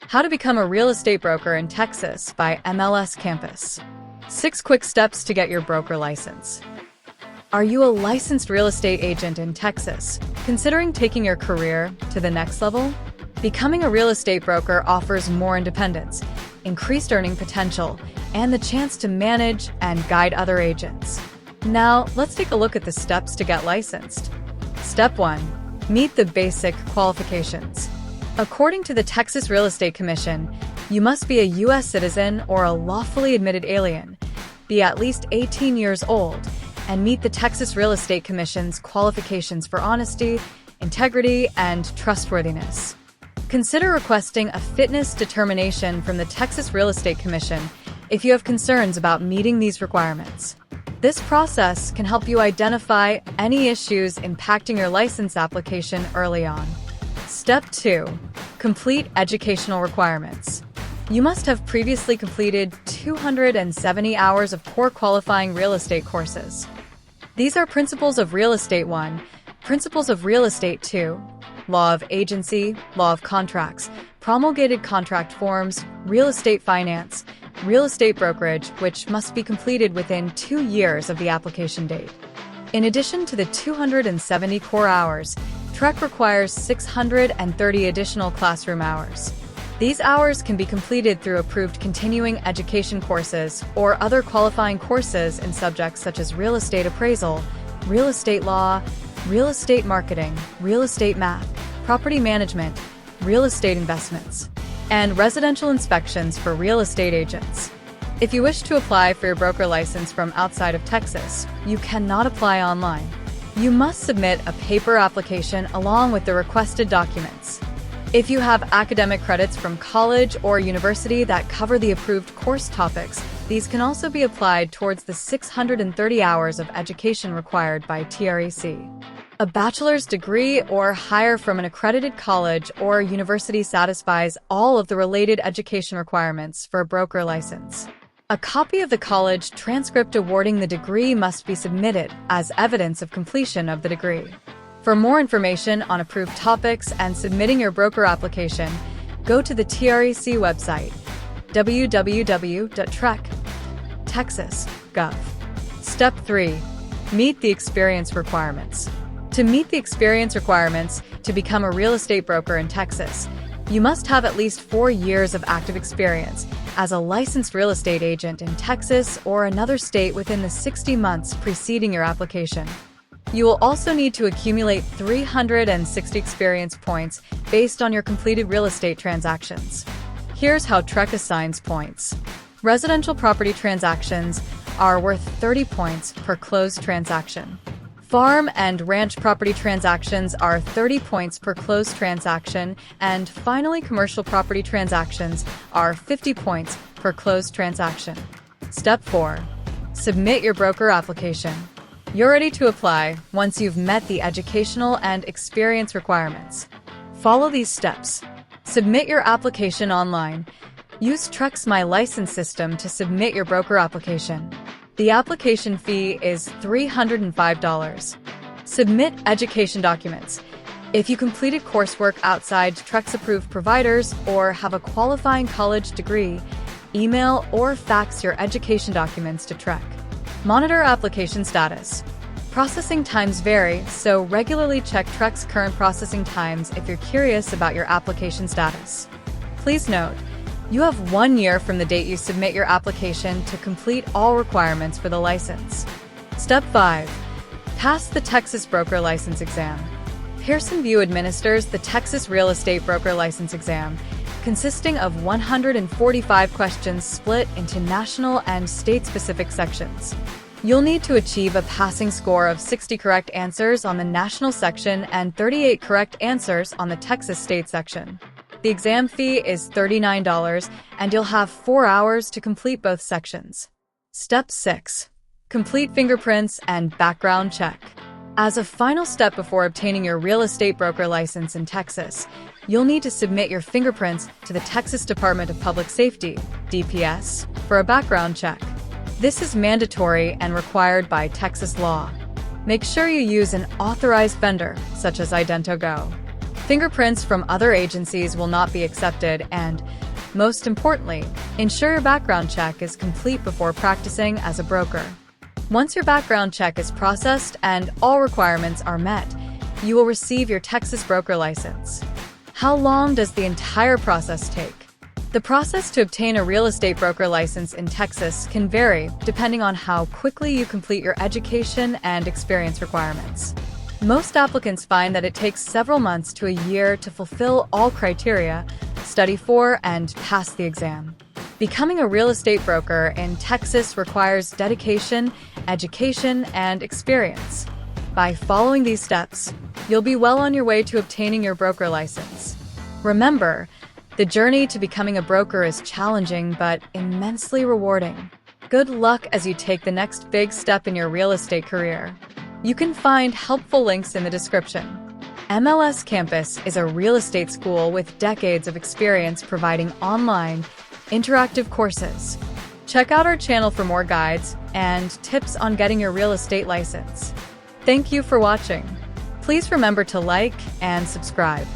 How to Become a Real Estate Broker in Texas by MLS Campus. 6 quick steps to get your broker license. Are you a licensed real estate agent in Texas, considering taking your career to the next level? Becoming a real estate broker offers more independence, increased earning potential, and the chance to manage and guide other agents. Now, let's take a look at the steps to get licensed. Step 1. Meet the basic qualifications. According to the Texas Real Estate Commission, you must be a U.S. citizen or a lawfully admitted alien, be at least 18 years old, and meet the Texas Real Estate Commission's qualifications for honesty, integrity, and trustworthiness. Consider requesting a fitness determination from the Texas Real Estate Commission if you have concerns about meeting these requirements. This process can help you identify any issues impacting your license application early on. Step 2. Complete educational requirements. You must have previously completed 270 hours of core qualifying real estate courses. These are Principles of Real Estate 1, Principles of Real Estate 2, Law of Agency, Law of Contracts, Promulgated Contract Forms, Real Estate Finance, Real Estate Brokerage, which must be completed within 2 years of the application date. In addition to the 270 core hours, TREC requires 630 additional classroom hours. These hours can be completed through approved continuing education courses or other qualifying courses in subjects such as real estate appraisal, real estate law, real estate marketing, real estate math, property management, real estate investments, and residential inspections for real estate agents. If you wish to apply for your broker license from outside of Texas, you cannot apply online. You must submit a paper application along with the requested documents. If you have academic credits from college or university that cover the approved course topics, these can also be applied towards the 630 hours of education required by TREC. A bachelor's degree or higher from an accredited college or university satisfies all of the related education requirements for a broker license. A copy of the college transcript awarding the degree must be submitted as evidence of completion of the degree. For more information on approved topics and submitting your broker application, go to the TREC website, www.trec.texas.gov. Step 3. Meet the experience requirements. To meet the experience requirements to become a real estate broker in Texas, you must have at least 4 years of active experience as a licensed real estate agent in Texas or another state within the 60 months preceding your application. You will also need to accumulate 360 experience points based on your completed real estate transactions. Here's how TREC assigns points. Residential property transactions are worth 30 points per closed transaction. Farm and ranch property transactions are 30 points per closed transaction, and finally commercial property transactions are 50 points per closed transaction. Step 4. Submit your broker application. You're ready to apply once you've met the educational and experience requirements. Follow these steps. Submit your application online. Use TREC's My License system to submit your broker application. The application fee is $305. Submit education documents. If you completed coursework outside TREC's approved providers or have a qualifying college degree, email or fax your education documents to TREC. Monitor application status. Processing times vary, so regularly check TREC's current processing times if you're curious about your application status. Please note, you have 1 year from the date you submit your application to complete all requirements for the license. Step 5. Pass the Texas Broker License Exam. Pearson VUE administers the Texas Real Estate Broker License Exam, consisting of 145 questions split into national and state-specific sections. You'll need to achieve a passing score of 60 correct answers on the national section and 38 correct answers on the Texas state section. The exam fee is $39, and you'll have 4 hours to complete both sections. Step 6. Complete fingerprints and background check. As a final step before obtaining your real estate broker license in Texas, you'll need to submit your fingerprints to the Texas Department of Public Safety, DPS, for a background check. This is mandatory and required by Texas law. Make sure you use an authorized vendor, such as IdentoGo. Fingerprints from other agencies will not be accepted, and, most importantly, ensure your background check is complete before practicing as a broker. Once your background check is processed and all requirements are met, you will receive your Texas broker license. How long does the entire process take? The process to obtain a real estate broker license in Texas can vary depending on how quickly you complete your education and experience requirements. Most applicants find that it takes several months to a year to fulfill all criteria, study for, and pass the exam. Becoming a real estate broker in Texas requires dedication, education, and experience. By following these steps, you'll be well on your way to obtaining your broker license. Remember, the journey to becoming a broker is challenging but immensely rewarding. Good luck as you take the next big step in your real estate career. You can find helpful links in the description. MLS Campus is a real estate school with decades of experience providing online, interactive courses. Check out our channel for more guides and tips on getting your real estate license. Thank you for watching. Please remember to like and subscribe.